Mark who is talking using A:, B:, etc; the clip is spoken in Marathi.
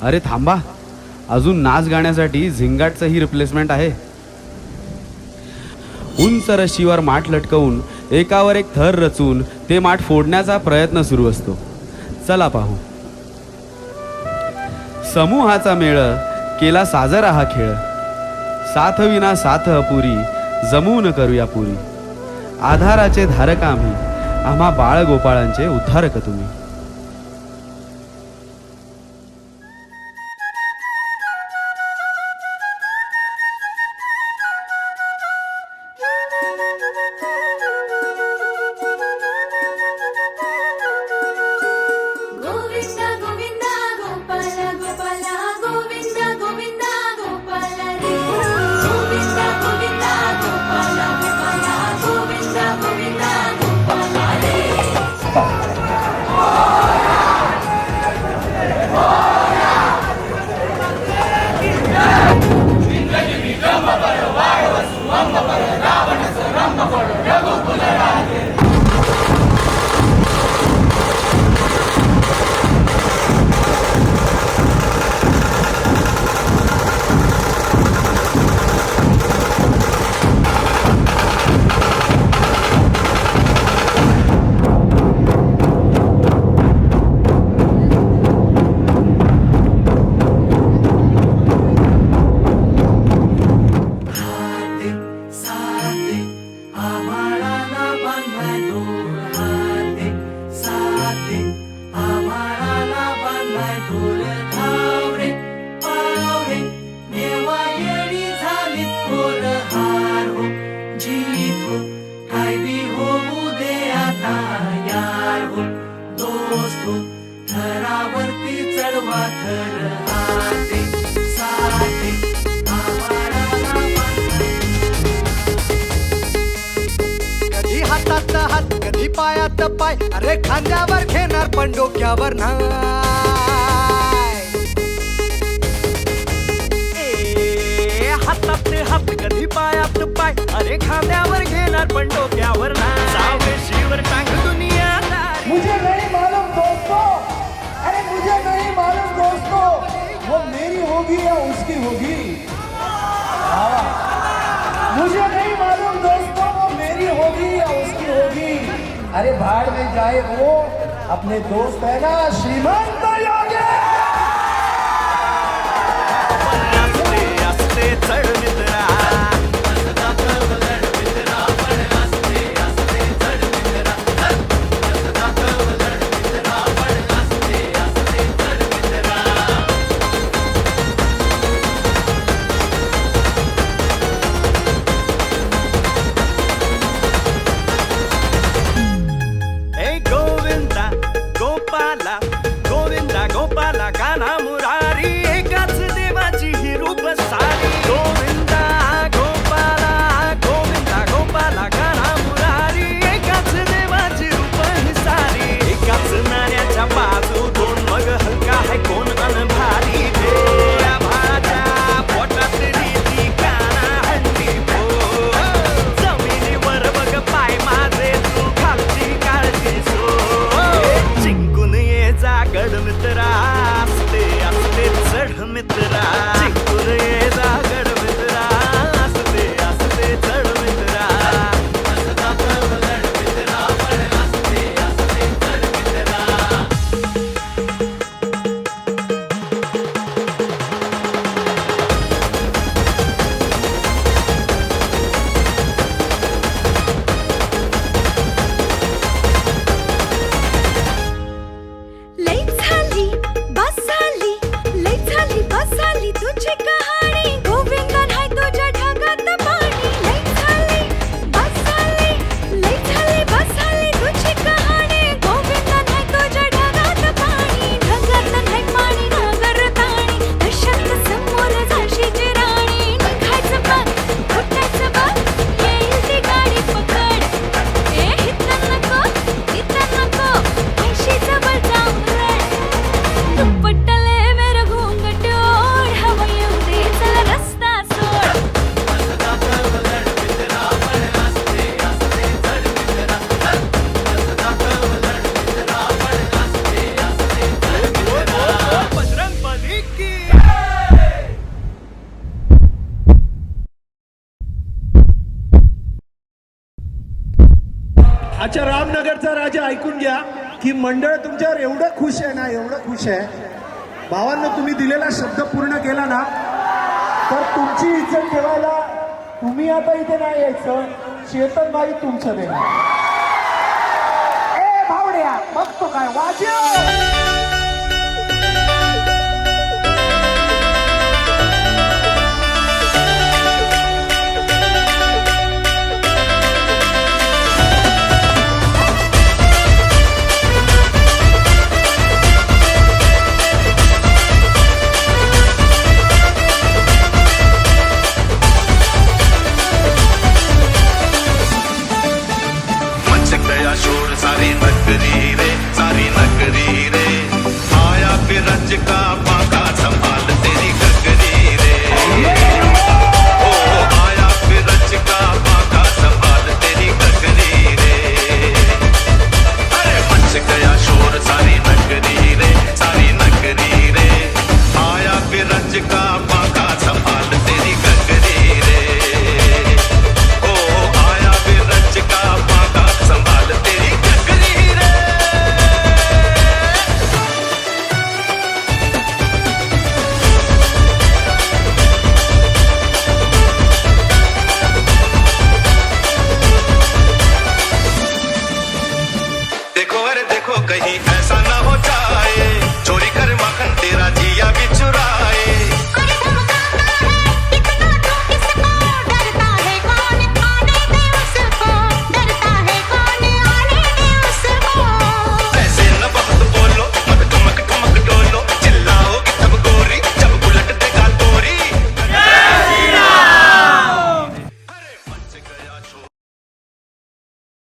A: अरे थांबा, अजून नाच गाण्यासाठी झिंगाटचंही रिप्लेसमेंट आहे. उंच रशीवर माठ लटकवून एकावर एक थर रचून ते माठ फोडण्याचा प्रयत्न सुरू असतो. चला पाहू. समूहाचा मेळ केला साजरा हा खेळ. साथ विना साथ अपुरी, जमून करूया पुरी. आधाराचे धारक आम्ही, आम्हा बाळ गोपाळांचे उद्धारक तुम्ही.
B: कधी हातात हात कधी पायात पाय, अरे खांद्यावर घेणार पण डोक्यावर नाही. हातात हात कधी पायात पाय, अरे खांद्यावर घेणार पण डोक्यावर नाही. सावशीवर टांग दुनियादारी.
C: मुझे नहीं मालूम दोस्तों, अरे मुझे नहीं मालूम दोस्तों, वो मेरी होगी या उसकी होगी. मुझे नहीं मालूम दोस्तों, वो मेरी होगी या उसकी होगी. अरे भाड़ में जाए वो, अपने दोस्त है ना श्रीमंत योगी.
B: चढ मित्रा, गोविंदा गोपाला गोविंदा गोपाला गाना मुरारी, एकाच देवाची ही रूप सारी. गोविंदा गोपाला गोविंदा गोपाला गाना मुरारी, एकाच देवाची रूप ही सारी. एकाच नाण्याच्या बाजू दोन, मग हलका है कोण अनभारी. भेया भाच्या पोटात रीती काना हंडी भो. जमिनीवर बघ पाय माझे, तू खालची काळजी सो. जिंकून ये जागड मित्रा, असते असते चढ मित्रा. जिंकून ये जागड मित्रा, असते असते चढ मित्रा.
D: लई झाली बस झाली, लई झाली बस झाली, तू
C: अच्छा, रामनगरचा राजा ऐकून घ्या की मंडळ तुमच्यावर एवढं खुश आहे ना, एवढं खुश आहे. भावांनो, तुम्ही दिलेला शब्द पूर्ण केला ना तर तुमची इज्जत ठेवायला तुम्ही आता इथे नाही यायचं, चेतनबाई तुमचं देणार. ए भावड्या, बघतो काय वाजव.
D: शोर सारी नगरी रे, सारी नगरी रे, आया फिर रज का बाका संभाल.